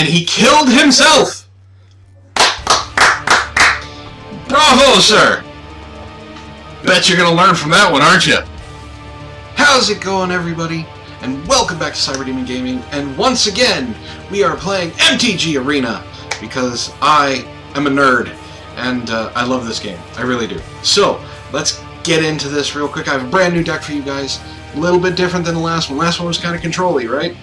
And he killed himself! Bravo, sir! Bet you're gonna learn from that one, aren't you? How's it going, everybody? And welcome back to CyberDemon Gaming, and once again, we are playing MTG Arena, because I am a nerd, and I love this game. I really do. So, let's get into this real quick. I have a brand new deck for you guys. A little bit different than the last one. Last one was kind of control-y, right?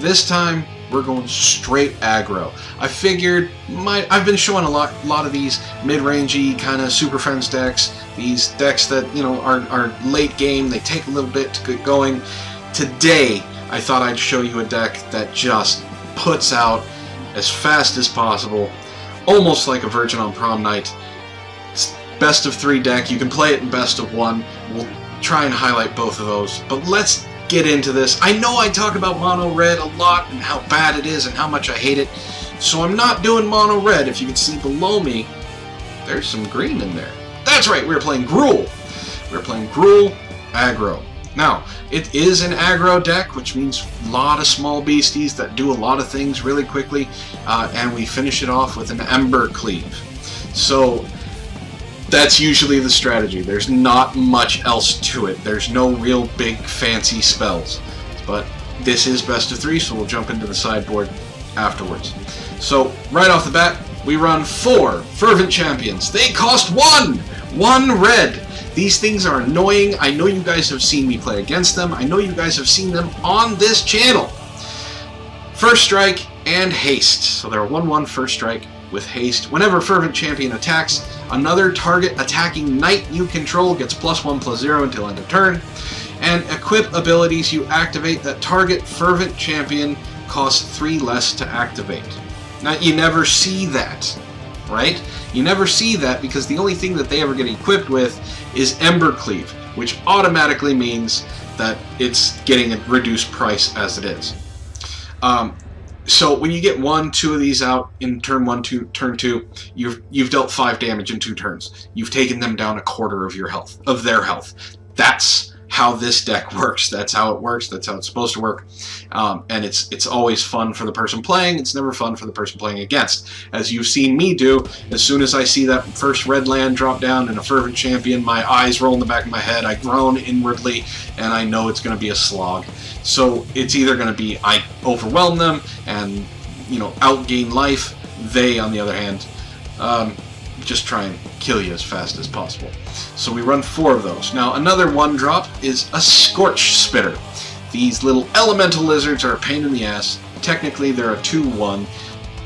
This time, we're going straight aggro. I figured, I've been showing a lot of these mid-rangey kind of Super Friends decks, these decks that, you know, are late game, they take a little bit to get going. Today, I thought I'd show you a deck that just puts out as fast as possible, almost like a Virgin on Prom Night. It's best of 3 deck, you can play it in best of 1, we'll try and highlight both of those, but let's get into this. I know I talk about mono red a lot and how bad it is and how much I hate it, so I'm not doing mono red. If you can see below me, there's some green in there. That's right, we're playing Gruul. We're playing Gruul aggro. Now, it is an aggro deck, which means a lot of small beasties that do a lot of things really quickly, and we finish it off with an Embercleave. So that's usually the strategy. There's not much else to it. There's no real big fancy spells. But this is best of 3, so we'll jump into the sideboard afterwards. So right off the bat, we run 4 Fervent Champions. They cost 1 red. These things are annoying. I know you guys have seen me play against them. I know you guys have seen them on this channel. First strike and haste. So they're 1/1 first strike with haste. Whenever Fervent Champion attacks, another target attacking knight you control gets +1/+0 until end of turn. And equip abilities you activate that target Fervent Champion cost 3 less to activate. Now, you never see that, right? You never see that because the only thing that they ever get equipped with is Embercleave, which automatically means that it's getting a reduced price as it is. So when you get 1, 2 of these out in turn 1, turn 2, you've dealt 5 damage in 2 turns. You've taken them down a quarter of their health. That's how this deck works. That's how it works. That's how it's supposed to work. And it's always fun for the person playing. It's never fun for the person playing against. As you've seen me do, as soon as I see that first red land drop down in a Fervent Champion, my eyes roll in the back of my head, I groan inwardly, and I know it's going to be a slog. So it's either going to be I overwhelm them and, you know, outgain life. They, on the other hand, just try and kill you as fast as possible. So we run 4 of those. Now, another 1-drop is a Scorch Spitter. These little elemental lizards are a pain in the ass. Technically, they're a 2/1.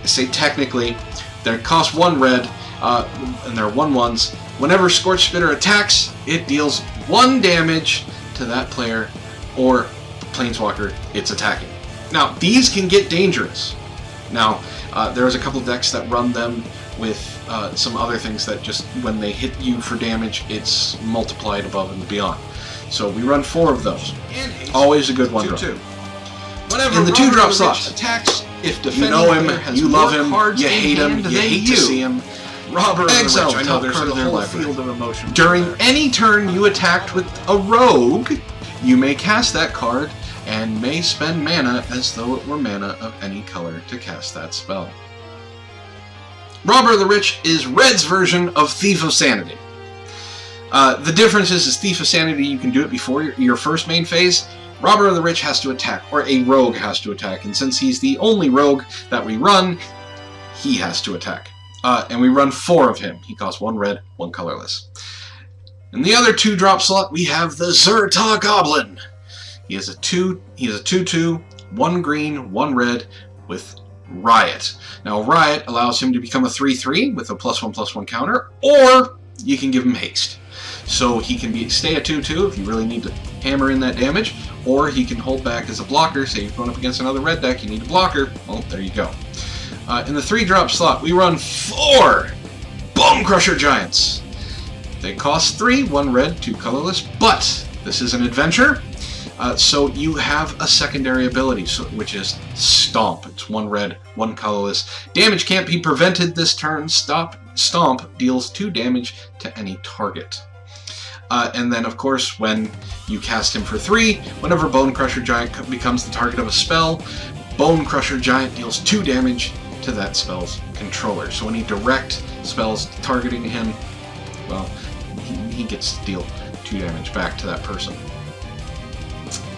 I say technically. They cost 1 red, and they're 1/1s. Whenever Scorch Spitter attacks, it deals 1 damage to that player or Planeswalker it's attacking. Now, these can get dangerous. Now, there's a couple decks that run them with some other things that just, when they hit you for damage, it's multiplied above and beyond. So we run 4 of those. Always a good 1-drop. In the 2-drop slots, attacks, if you know him, you love him, you hate him, you hate to see him. Robber Exile, I know there's a whole field of emotion. During any turn you attacked with a rogue, you may cast that card and may spend mana as though it were mana of any color to cast that spell. Robber of the Rich is Red's version of Thief of Sanity. The difference is Thief of Sanity, you can do it before your first main phase. Robber of the Rich has to attack, or a rogue has to attack, and since he's the only rogue that we run, he has to attack. And we run 4 of him. He costs 1 red, 1 colorless. In the other 2-drop slot, we have the Zhur-Taa Goblin. He is a 2/2, 1 green, 1 red, with Riot. Now, Riot allows him to become a 3/3 with a +1/+1 counter, or you can give him haste. So he can stay a 2/2 if you really need to hammer in that damage, or he can hold back as a blocker. Say you're going up against another red deck, you need a blocker. Well, there you go. In the 3-drop slot, we run 4 Bonecrusher Giants. They cost 3, 1 red, 2 colorless, but this is an adventure. So you have a secondary ability, which is Stomp. It's 1 red, 1 colorless. Damage can't be prevented this turn. Stomp deals 2 damage to any target. And then, of course, when you cast him for 3, whenever Bonecrusher Giant becomes the target of a spell, Bonecrusher Giant deals 2 damage to that spell's controller. So any direct spells targeting him, well, he gets to deal 2 damage back to that person.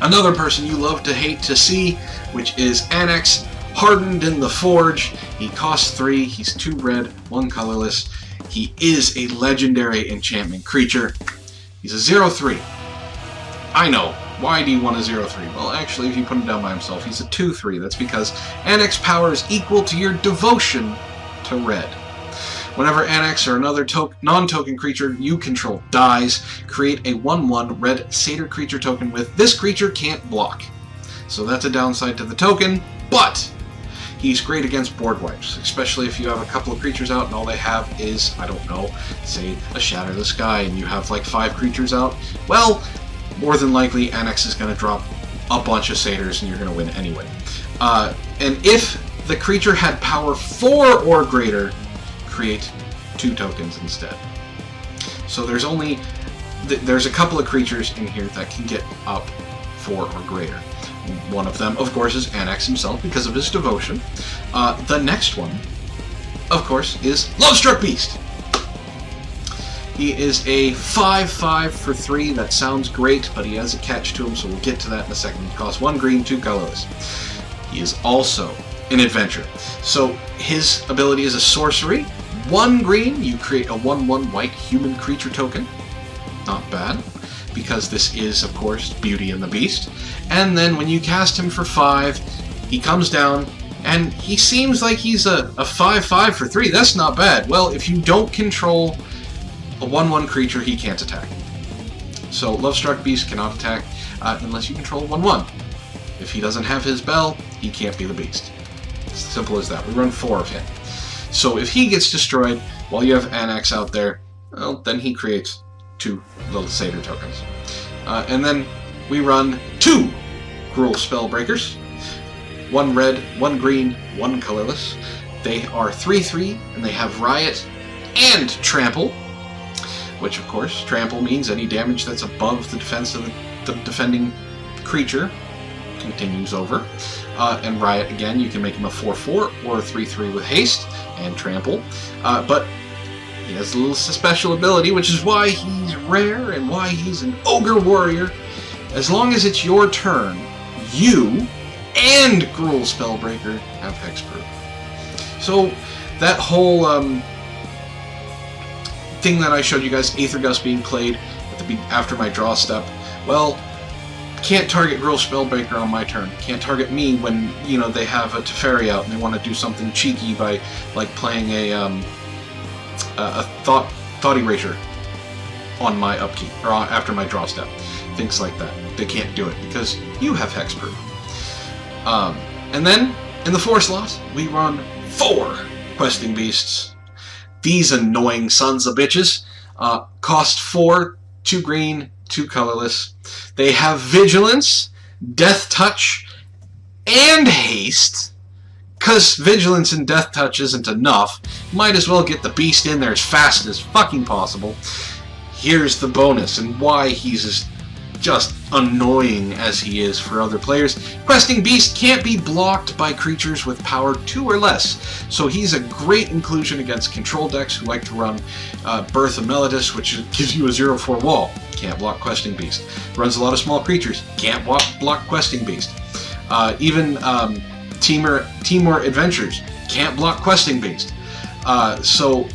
Another person you love to hate to see, which is Anax, Hardened in the Forge. He costs 3, he's 2 red, 1 colorless. He is a legendary enchantment creature. He's a 0/3. I know, why do you want a 0/3? Well, actually, if you put him down by himself, he's a 2/3. That's because Anax power is equal to your devotion to red. Whenever Anax or another non-token creature you control dies, create a 1/1 red satyr creature token with this creature can't block. So that's a downside to the token, but he's great against board wipes, especially if you have a couple of creatures out and all they have is, I don't know, say a Shatter the Sky and you have like 5 creatures out. Well, more than likely Anax is going to drop a bunch of satyrs and you're going to win anyway. And if the creature had power 4 or greater, create 2 tokens instead. So there's a couple of creatures in here that can get up 4 or greater. One of them, of course, is Anax himself because of his devotion. The next one, of course, is Lovestruck Beast. He is a 5/5 for 3. That sounds great, but he has a catch to him, so we'll get to that in a second. He costs 1 green, 2 colorless. He is also an adventure. So his ability is a sorcery. 1 green, you create a 1/1 white human creature token. Not bad, because this is, of course, Beauty and the Beast. And then when you cast him for 5, he comes down, and he seems like he's a 5/5 for 3. That's not bad. Well, if you don't control a 1/1 creature, he can't attack. So Lovestruck Beast cannot attack unless you control 1/1. If he doesn't have his bell, he can't be the Beast. It's simple as that. We run 4 of him. So if he gets destroyed while you have Anax out there, well, then he creates 2 little satyr tokens. And then we run 2 Gruul Spellbreakers. 1 red, 1 green, 1 colorless. They are 3/3, and they have Riot and Trample, which, of course, Trample means any damage that's above the defense of the defending creature continues over. And Riot, again, you can make him a 4/4 or a 3/3 with Haste and Trample. But he has a little special ability, which is why he's rare and why he's an Ogre Warrior. As long as it's your turn, you and Gruul Spellbreaker have Hexproof. So that whole thing that I showed you guys, Aether Gust being played after my draw step, well, can't target Gruul Spellbreaker on my turn. Can't target me when, you know, they have a Teferi out and they want to do something cheeky by, like, playing a Thought Erasure on my upkeep, or after my draw step. Things like that. They can't do it because you have Hexproof. And then, in the 4 slot, we run 4 Questing Beasts. These annoying sons of bitches cost 4, 2 green, 2 colorless. They have Vigilance, Death Touch, and Haste. Because Vigilance and Death Touch isn't enough, might as well get the Beast in there as fast as fucking possible. Here's the bonus, and why he's as just annoying as he is for other players. Questing Beast can't be blocked by creatures with power 2 or less, so he's a great inclusion against control decks who like to run Birth of Melodus, which gives you a 0/4 wall. Can't block Questing Beast. Runs a lot of small creatures. Can't block Questing Beast. Even Timor Adventures can't block Questing Beast. So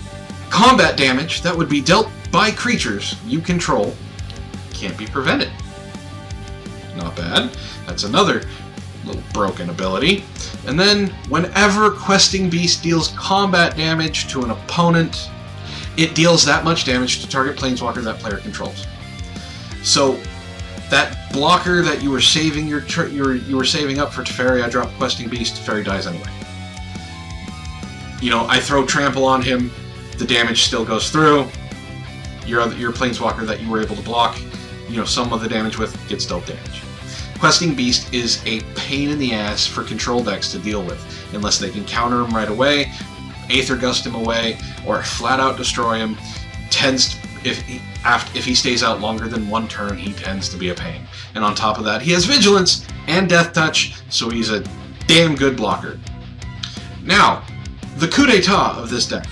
combat damage that would be dealt by creatures you control can't be prevented. Not bad. That's another little broken ability. And then, whenever Questing Beast deals combat damage to an opponent, it deals that much damage to target planeswalker that player controls. So, that blocker that you were saving you were saving up for Teferi, I drop Questing Beast, Teferi dies anyway. You know, I throw Trample on him, the damage still goes through. Your planeswalker that you were able to block, you know, some of the damage with gets dealt damage. Questing Beast is a pain in the ass for control decks to deal with, unless they can counter him right away, Aether Gust him away, or flat out destroy him. If he stays out longer than 1 turn, he tends to be a pain. And on top of that, he has Vigilance and Death Touch, so he's a damn good blocker. Now, the coup d'etat of this deck,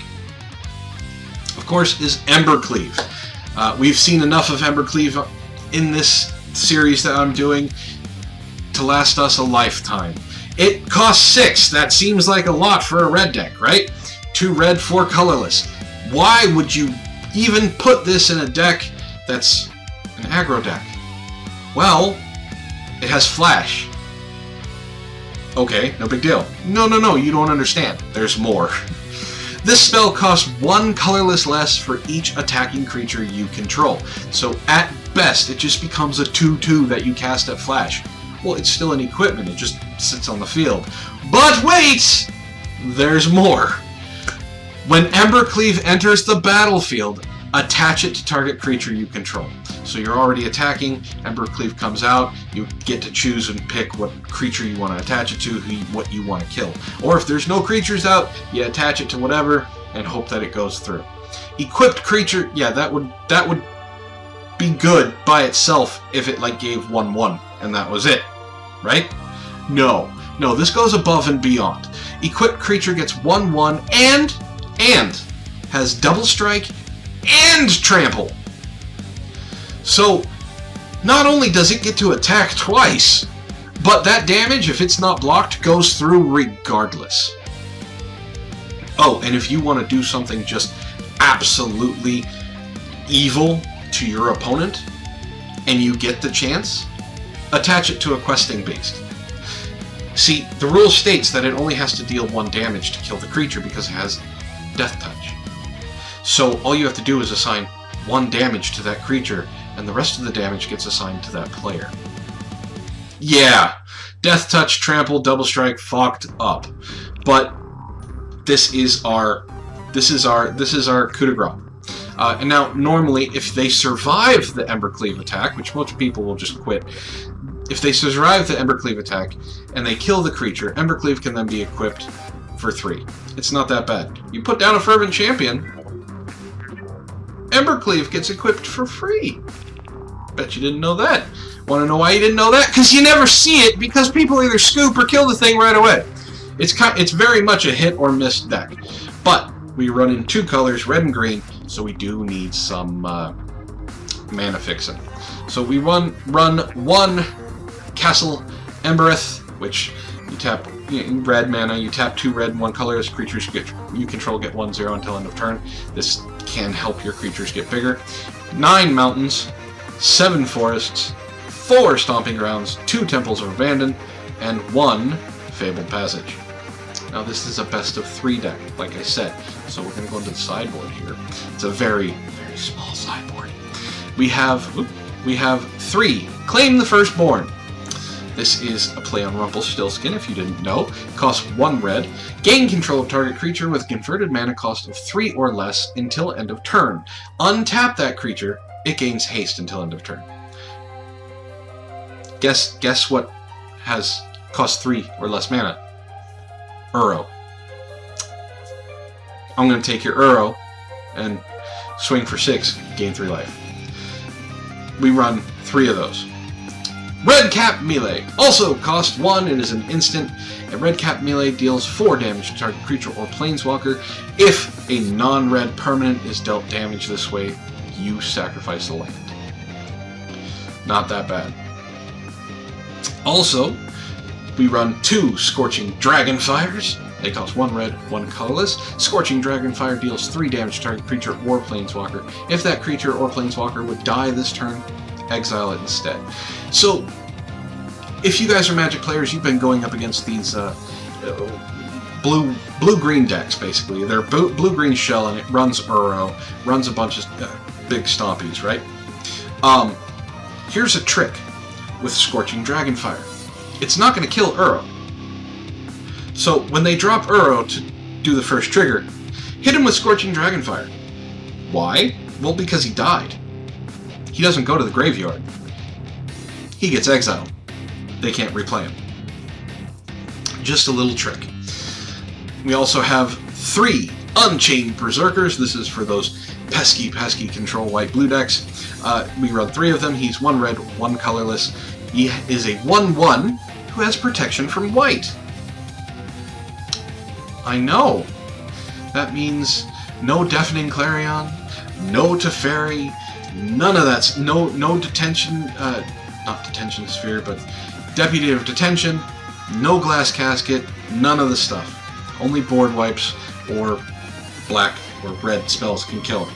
of course, is Embercleave. We've seen enough of Embercleave in this series that I'm doing to last us a lifetime. It costs 6. That seems like a lot for a red deck, right? 2 red, 4 colorless. Why would you even put this in a deck that's an aggro deck? Well, it has flash. Okay, no big deal. No, you don't understand. There's more. This spell costs 1 colorless less for each attacking creature you control. So at best, it just becomes a 2/2 that you cast at flash. Well, it's still an equipment, it just sits on the field. But wait! There's more. When Embercleave enters the battlefield, attach it to target creature you control. So you're already attacking, Embercleave comes out, you get to choose and pick what creature you want to attach it to, what you want to kill. Or if there's no creatures out, you attach it to whatever and hope that it goes through. Equipped creature, yeah, that would be good by itself if it like gave 1/1 and that was it, right? No, this goes above and beyond. Equipped creature gets 1/1 and has double strike and trample. So, not only does it get to attack twice, but that damage, if it's not blocked, goes through regardless. Oh, and if you want to do something just absolutely evil to your opponent, and you get the chance, attach it to a questing beast. See, the rule states that it only has to deal 1 damage to kill the creature because it has Death Touch. So all you have to do is assign 1 damage to that creature, and the rest of the damage gets assigned to that player. Yeah, Death Touch, Trample, Double Strike, fucked up. But this is our coup de grace. And now, normally, if they survive the Embercleave attack, which most people will just quit, if they survive the Embercleave attack and they kill the creature, Embercleave can then be equipped for 3. It's not that bad. You put down a Fervent Champion, Embercleave gets equipped for free. Bet you didn't know that. Want to know why you didn't know that? Because you never see it, because people either scoop or kill the thing right away. It's very much a hit or miss deck. But we run in 2 colors, red and green, so we do need some mana fixing. So we run 1 Castle Embereth, which you tap red mana, you tap 2 red and 1 colorless creatures you control get 1/0 until end of turn. This can help your creatures get bigger. 9 mountains, 7 forests, 4 stomping grounds, 2 temples of abandon, and 1 Fabled Passage. Now this is a best of 3 deck, like I said, so we're going to go into the sideboard here. It's a very, very small sideboard. We have 3 Claim the Firstborn. This is a play on Rumpelstiltskin, if you didn't know. Costs 1 red. Gain control of target creature with a converted mana cost of 3 or less until end of turn. Untap that creature, it gains haste until end of turn. Guess what has cost 3 or less mana? Uro. I'm going to take your Uro and swing for 6, gain 3 life. We run 3 of those. Redcap Melee. Also costs 1, it is an instant, and Redcap Melee deals 4 damage to target creature or planeswalker. If a non-red permanent is dealt damage this way, you sacrifice the land. Not that bad. Also, we run 2 Scorching Dragonfires. They cost 1 red, 1 colorless. Scorching Dragonfire deals 3 damage to target creature or planeswalker. If that creature or planeswalker would die this turn, exile it instead. So, if you guys are Magic players, you've been going up against these blue-green decks, basically. They're blue-green shell, and it runs Uro, runs a bunch of big stompies, right? Here's a trick with Scorching Dragonfire. It's not going to kill Uro. So, when they drop Uro to do the first trigger, hit him with Scorching Dragonfire. Why? Well, because he died. He doesn't go to the graveyard. He gets exiled. They can't replay him. Just a little trick. We also have 3 Unchained Berserkers. This is for those pesky control white-blue decks. We run 3 of them. He's 1 red, 1 colorless. He is a 1/1 who has protection from white. I know. That means no Deafening Clarion, no Teferi, none of that. No detention, not detention sphere, but Deputy of Detention, no Glass Casket, none of the stuff. Only board wipes or black or red spells can kill me.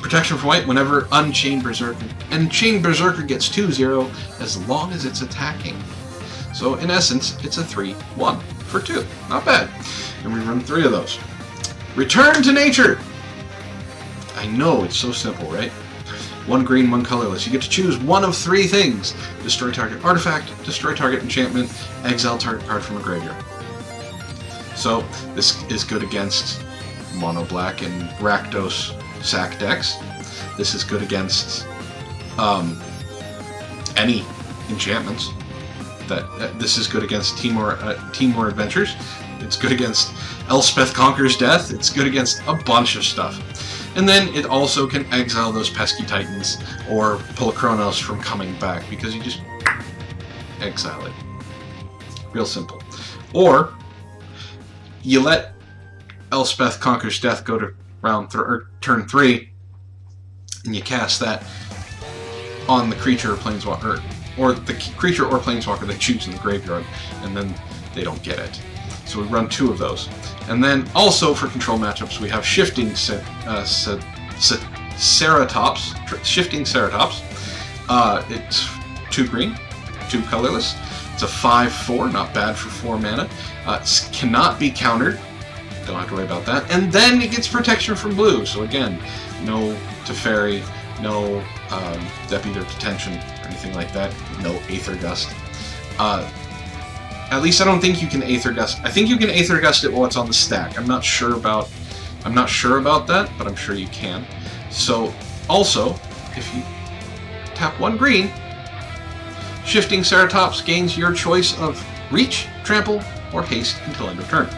Protection for white whenever Unchained Berserker. And Chained Berserker gets 2/0 as long as it's attacking. So in essence, it's a 3/1 for 2. Not bad. And we run 3 of those. Return to Nature! I know, it's so simple, right? 1 green, 1 colorless. You get to choose one of 3 things. Destroy target artifact, destroy target enchantment, exile target card from a graveyard. So this is good against mono black and Rakdos sack decks. This is good against any enchantments. This is good against Timor Adventures. It's good against Elspeth Conquers Death. It's good against a bunch of stuff. And then it also can exile those pesky titans or pull Chronos from coming back because you just exile it. Real simple. Or you let Elspeth Conquers Death go to turn 3, and you cast that on the creature or planeswalker, or the creature or planeswalker they choose in the graveyard, and then they don't get it. So we run 2 of those. And then also for control matchups we have Shifting Ceratops. Shifting Ceratops. It's 2 green, 2 colorless. It's a 5/4, not bad for 4 mana. It cannot be countered. Don't have to worry about that. And then it gets protection from blue. So again, no Teferi, no Deputy of Detention, or anything like that. No Aether Gust. At least I don't think you can Aether Gust. I think you can Aether Gust it while it's on the stack. I'm not sure about that, but I'm sure you can. So also, if you tap 1 green, Shifting Ceratops gains your choice of Reach, Trample, or Haste until end of turn.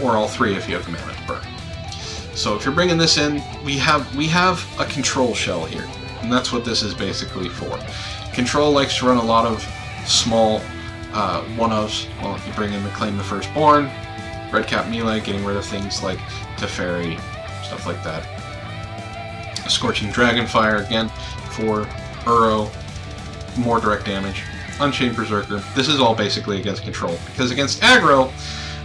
Or all 3 if you have the mana to burn. So if you're bringing this in, we have a control shell here, and that's what this is basically for. Control likes to run a lot of small one-ofs. Well, you bring in the Claim the Firstborn, Redcap Melee, getting rid of things like Teferi, stuff like that. Scorching Dragonfire again for Uro, more direct damage. Unchained Berserker. This is all basically against control, because against aggro,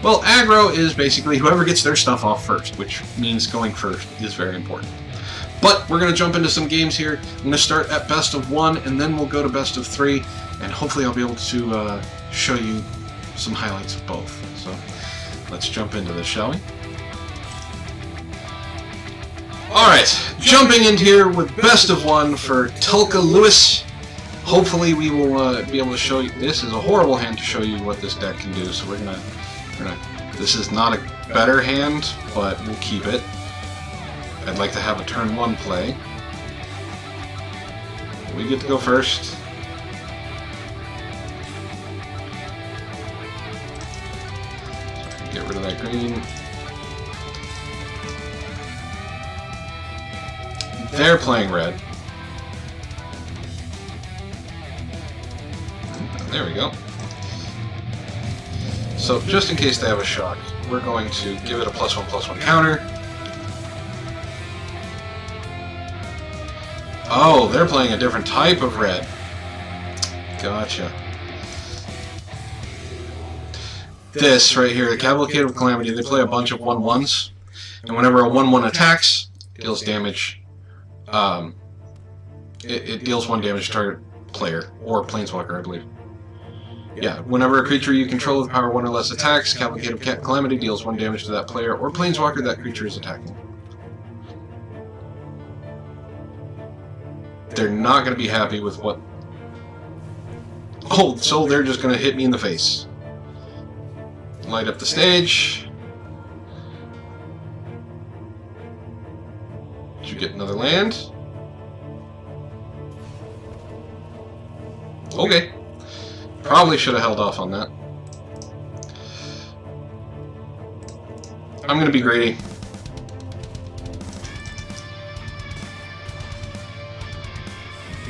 well, aggro is basically whoever gets their stuff off first, which means going first is very important. But we're going to jump into some games here. I'm going to start at best of 1, and then we'll go to best of 3, and hopefully I'll be able to show you some highlights of both. So let's jump into this, shall we? Alright, jumping in here with best of 1 for Tulka Lewis. Hopefully we will be able to show you. This is a horrible hand to show you what this deck can do, so we're gonna. This is not a better hand, but we'll keep it. I'd like to have a turn 1 play. We get to go first. Get rid of that green. They're playing red. There we go. So, just in case they have a shock, we're going to give it a +1/+1 counter. Oh, they're playing a different type of red. Gotcha. This right here, the Cavalcade of Calamity, they play a bunch of 1/1s, and whenever a 1/1 attacks, it deals damage. It deals 1 damage to target player, or planeswalker, I believe. Yeah, whenever a creature you control with power 1 or less attacks, Cavalcade of Calamity deals 1 damage to that player or planeswalker that creature is attacking. They're not going to be happy with what... Oh, so they're just going to hit me in the face. Light up the stage. Did you get another land? Okay. Probably should have held off on that. I'm going to be greedy.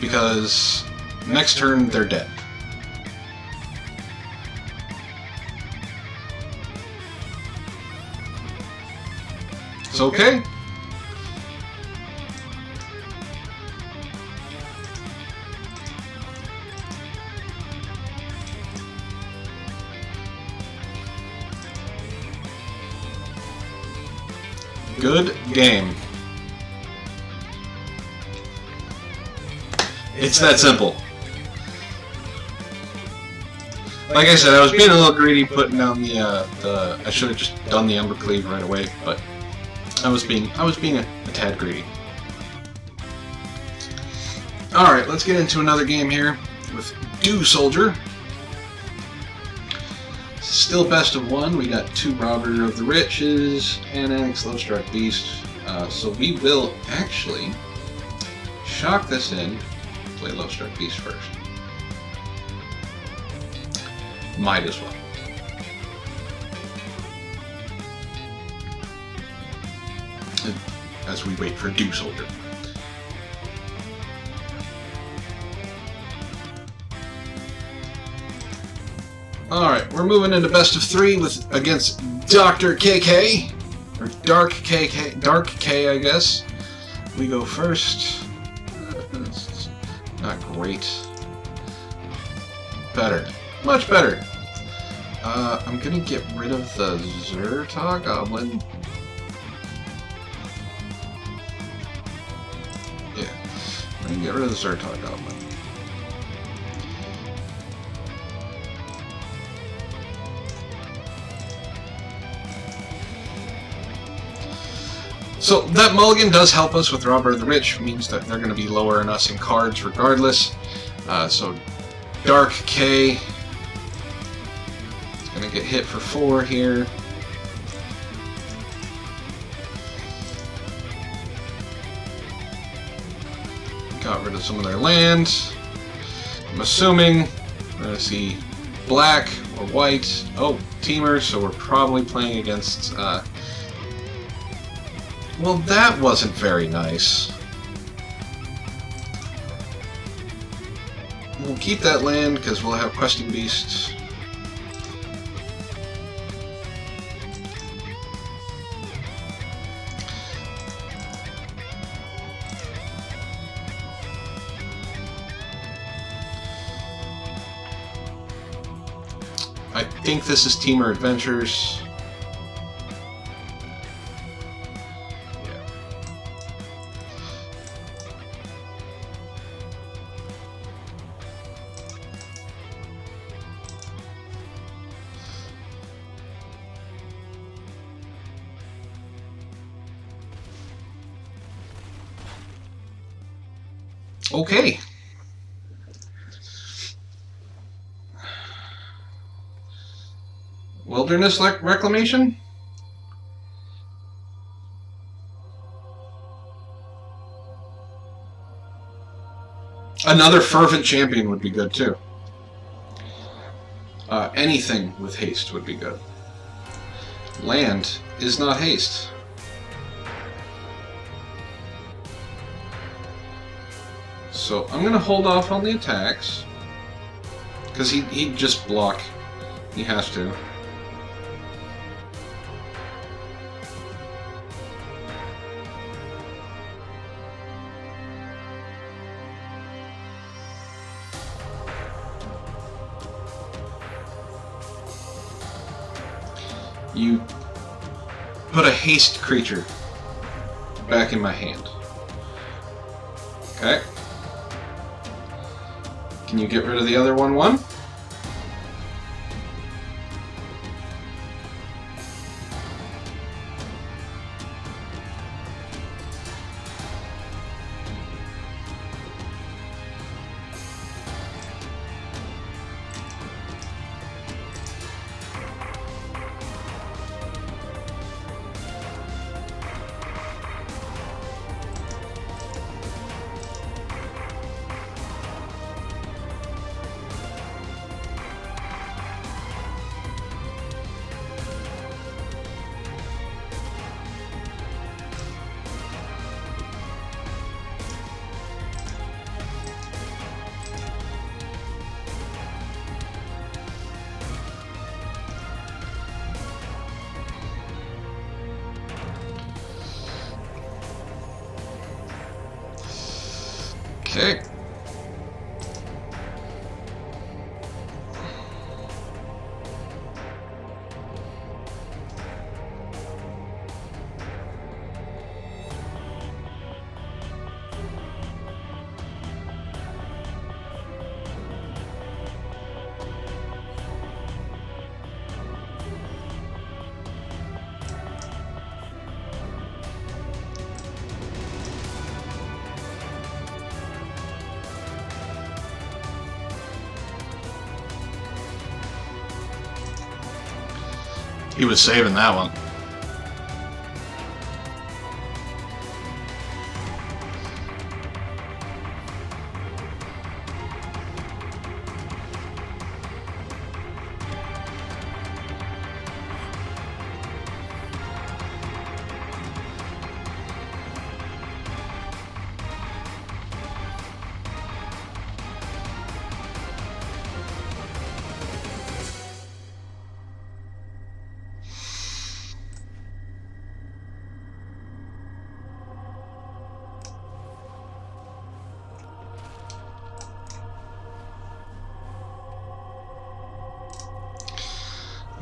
Because next turn they're dead. It's okay. Good game. It's that simple. Like I said, I was being a little greedy putting down the I should have just done the Embercleave right away, but I was being a tad greedy. Alright, let's get into another game here with Do Soldier. Still best of one. We got 2 Robber of the Riches, Anax, Lovestruck Beast. So we will actually shock this in, play Lovestruck Beast first. Might as well. As we wait for Do Soldier. Alright, we're moving into best of 3 against Dr. KK. Or Dark KK. Dark K, I guess. We go first. Not great. Better. Much better. I'm gonna get rid of the Zhur-Taa Goblin. Yeah. I'm gonna get rid of the Zhur-Taa Goblin. So that mulligan does help us with Robber of the Rich, means that they're going to be lower than us in cards regardless. So Dark K is going to get hit for 4 here. Got rid of some of their lands. I'm assuming we're going to see black or white. Oh, teamer, so we're probably playing against... well, that wasn't very nice. We'll keep that land because we'll have Questing Beasts. I think this is Teamer Adventures. Okay. Wilderness Reclamation? Another Fervent Champion would be good too. Anything with haste would be good. Land is not haste. So I'm gonna hold off on the attacks because he'd just block. He has to. You put a haste creature back in my hand. Okay. Can you get rid of the other 1/1? Okay. He was saving that one.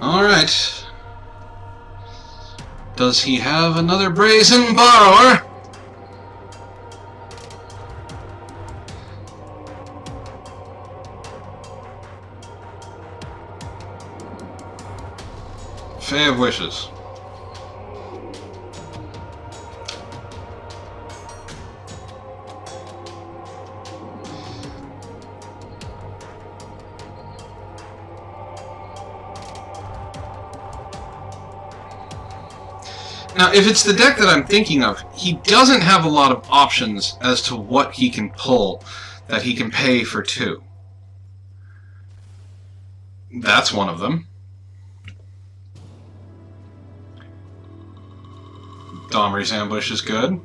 Alright. Does he have another Brazen Borrower? Fae of Wishes. Now, if it's the deck that I'm thinking of, he doesn't have a lot of options as to what he can pull that he can pay for 2. That's one of them. Domri's Ambush is good.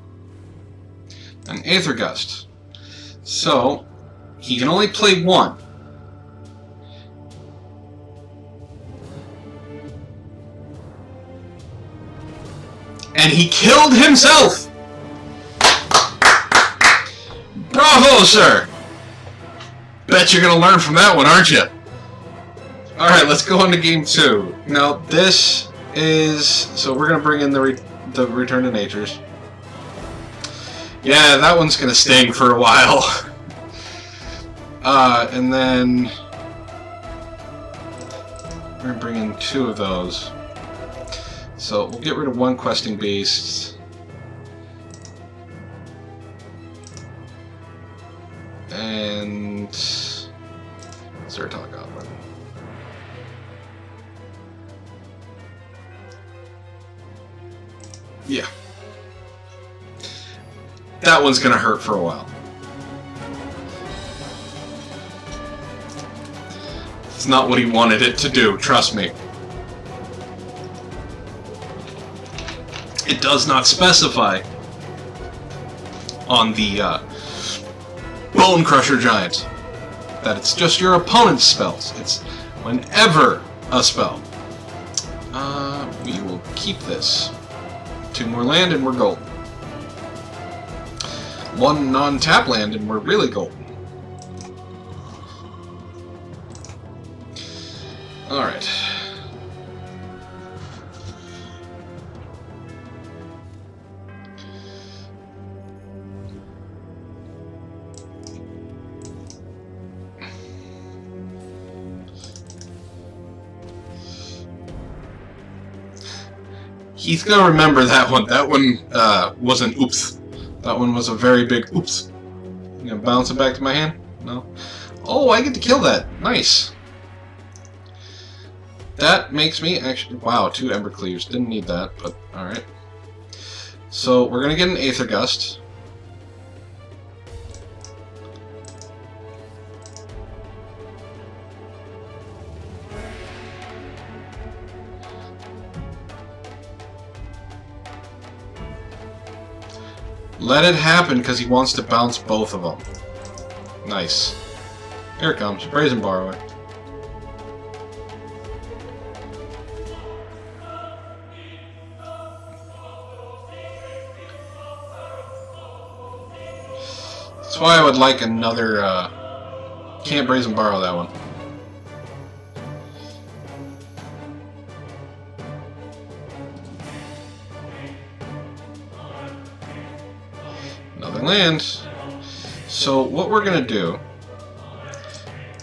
And Aether Gust. So, he can only play 1. And he killed himself! Bravo, sir! Bet you're gonna learn from that one, aren't you? Alright, let's go on to game 2. Now, this is... So we're gonna bring in the Return to Natures. Yeah, that one's gonna sting for a while. And then... We're gonna bring in 2 of those. So we'll get rid of 1 Questing Beast. And... Zhur-Taa Goblin. Yeah. That one's gonna hurt for a while. It's not what he wanted it to do, trust me. It does not specify on the Bonecrusher Giant that it's just your opponent's spells. It's whenever a spell. We will keep this. 2 more land and we're golden. 1 non-tap land and we're really golden. Alright. He's gonna remember that one. That one was an oops. That one was a very big oops. You gonna bounce it back to my hand? No? Oh, I get to kill that. Nice. That makes me actually... Wow, 2 Embercleaves. Didn't need that, but alright. So, we're gonna get an Aether Gust. Let it happen, because he wants to bounce both of them. Nice. Here it comes. Brazen Borrower. That's why I would like another, can't Brazen Borrow that one. Another land. So what we're gonna do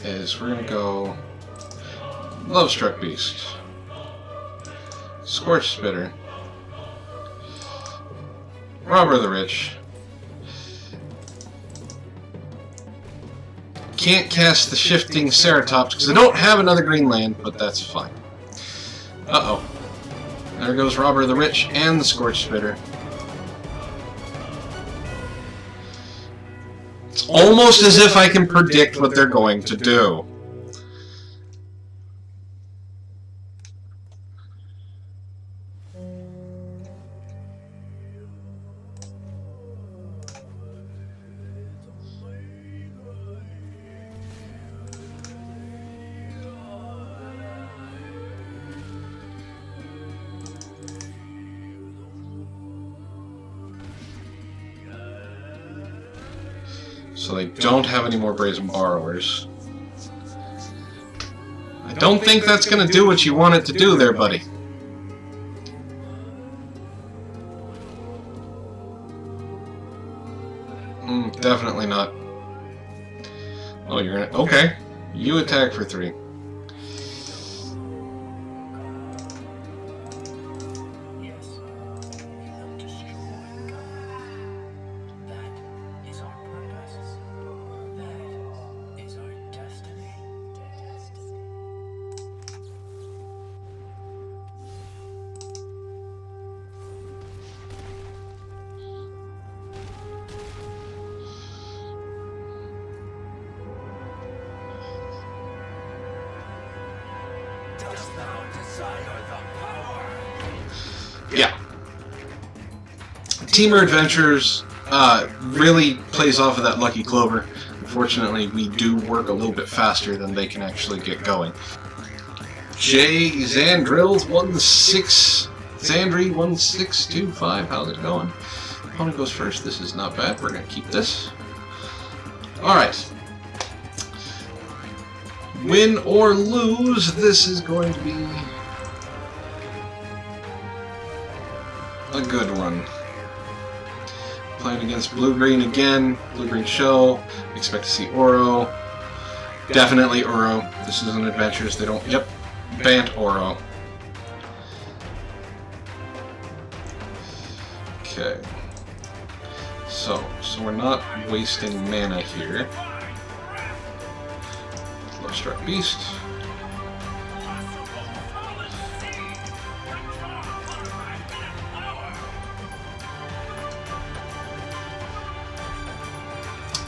is we're gonna go Lovestruck Beast, Scorch Spitter, Robber of the Rich. Can't cast the Shifting Ceratops because I don't have another green land, but that's fine. Uh-oh. There goes Robber of the Rich and the Scorch Spitter. It's almost as if I can predict what they're going to do. So they don't have any more Brazen Borrowers. I don't think that's going to do what you want it to do there, buddy. Definitely not. Oh, you're gonna... Okay. You attack for 3. Yeah. Teamer Adventures really plays off of that Lucky Clover. Unfortunately, we do work a little bit faster than they can actually get going. J. Zandrills 1625. How's it going? Opponent goes first. This is not bad. We're going to keep this. Alright. Win or lose, this is going to be a good run. Playing against blue-green again. Blue-green show. Expect to see Oro. Definitely Oro. This isn't Adventures. They don't... Yep. Bant Oro. Okay. So we're not wasting mana here. Lovestruck Beast.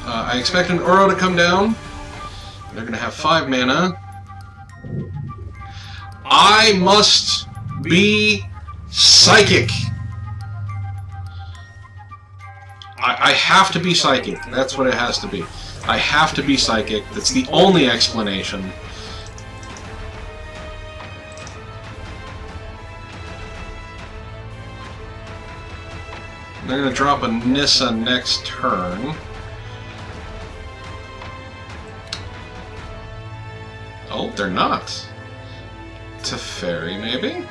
I expect an Oro to come down. They're going to have 5 mana. I must be Psychic. I have to be Psychic. That's what it has to be. I have to be Psychic. That's the only explanation. They're going to drop a Nissa next turn. Oh, they're not. Teferi, maybe?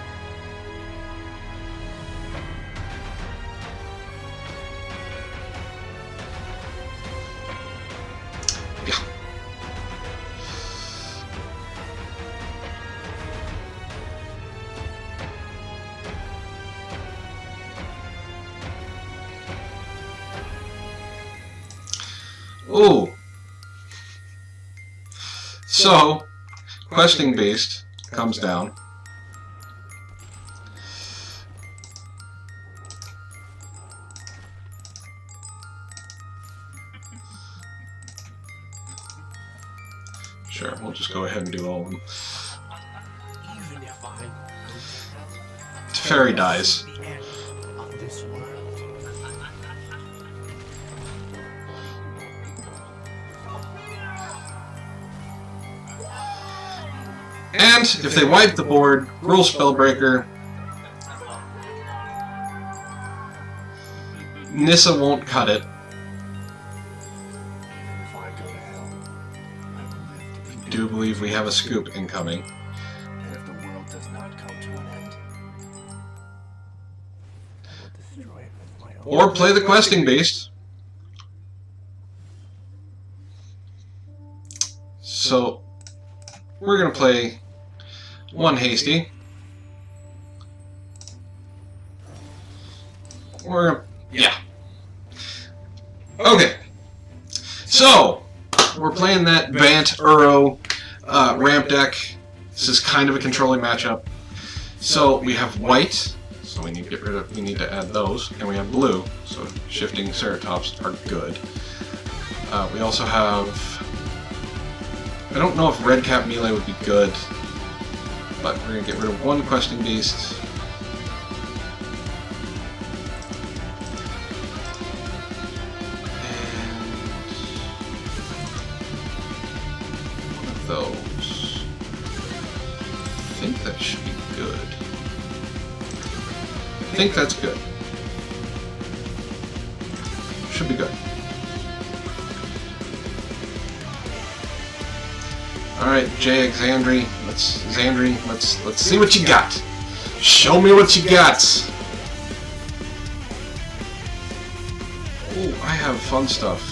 Yeah. Ooh. So, Questing Beast comes down. Sure, we'll just go ahead and do all of them. Teferi dies. And if they wipe the board, Gruul Spellbreaker, Nissa won't cut it. do believe we have a scoop incoming. And if the world does not come to an end, I will destroy it with my own. Or play the Questing Beast. So, we're going to play one Hasty. Yeah. Okay. So, we're playing that Bant Uro ramp deck. This is kind of a controlling matchup. So we have white, so we need to add those, and we have blue, so Shifting Ceratops are good. We also have, I don't know if Redcap Melee would be good, but we're gonna get rid of one Questing Beast. Those. I think that should be good. I think that's good. Should be good. Alright, Jay Xandri, let's see what you got. Show me what you got. Oh, I have fun stuff.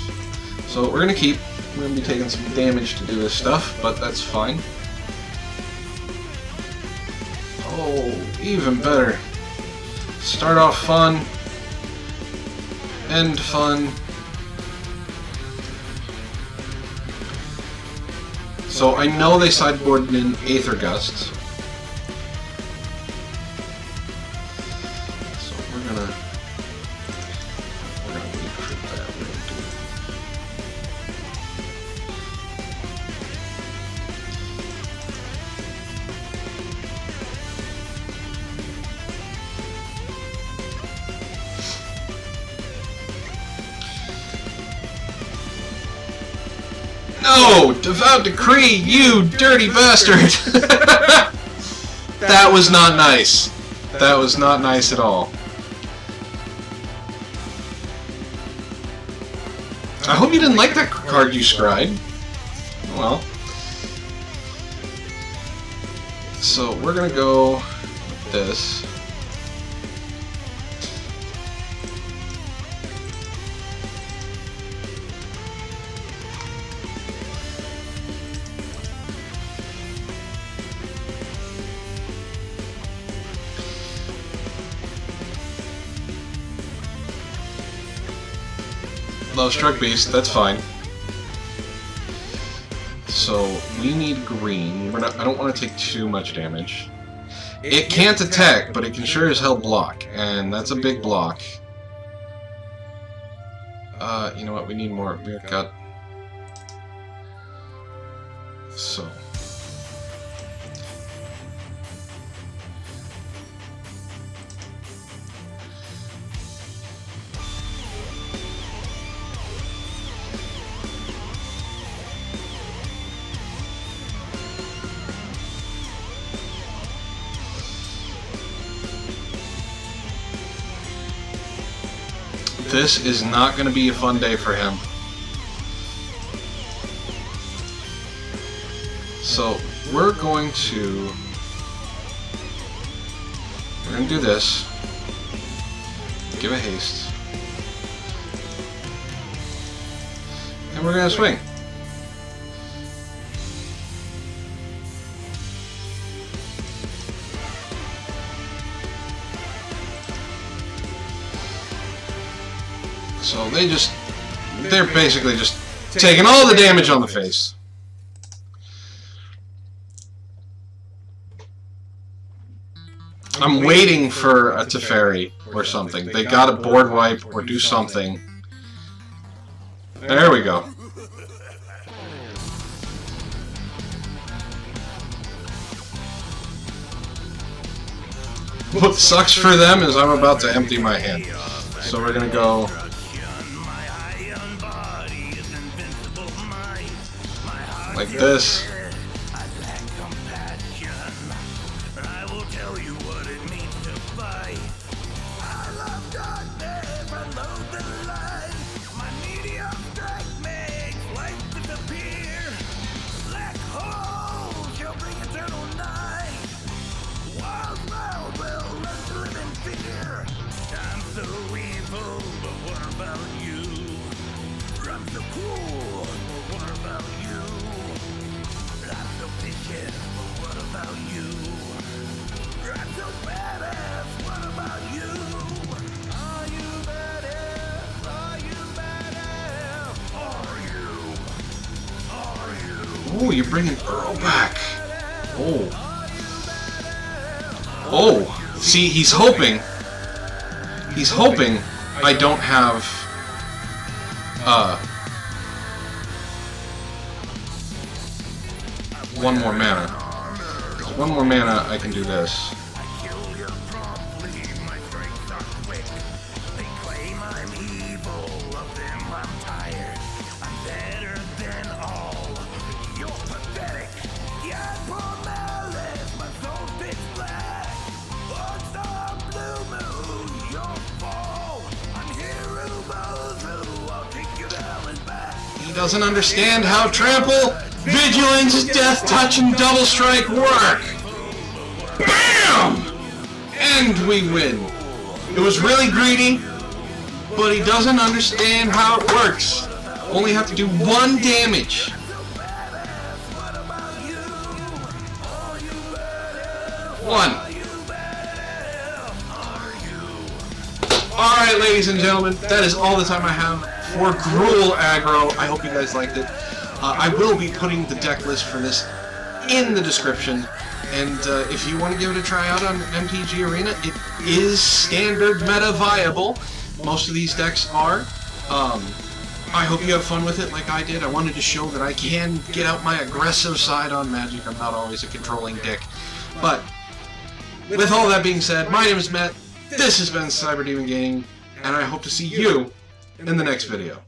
So we're gonna keep. We're going to be taking some damage to do this stuff, but that's fine. Oh, even better. Start off fun. End fun. So I know they sideboarded in Aether Gust. So we're gonna recruit that. No! Devout Decree, you dirty bastard! That was not nice. That was not nice at all. I hope you didn't like that card you scried. Well. So, we're gonna go with this. Lovestruck Beast, that's fine. So, we need green. I don't want to take too much damage. It can't attack, but it can sure as hell block, and that's a big block. You know what, we need more Rear Cut. So. This is not going to be a fun day for him. So, we're going to do this. Give a haste. And we're going to swing. So they're basically just taking all the damage on the face. I'm waiting for a Teferi or something. They got a board wipe or do something. There we go. What sucks for them is I'm about to empty my hand. So we're gonna go like this. you're bringing Earl back. Oh. Oh. See, he's hoping. He's hoping I don't have... one more mana. One more mana, I can do this. He doesn't understand how Trample, Vigilance, Death Touch, and Double Strike work! BAM! And we win. It was really greedy, but he doesn't understand how it works. Only have to do 1 damage. One. Alright, ladies and gentlemen, that is all the time I have for Gruul Aggro. I hope you guys liked it. I will be putting the deck list for this in the description, and if you want to give it a try out on MTG Arena, it is standard meta viable. Most of these decks are. I hope you have fun with it like I did. I wanted to show that I can get out my aggressive side on Magic. I'm not always a controlling dick. But with all that being said, my name is Matt. This has been CyberDemon Gaming, and I hope to see you in the next video.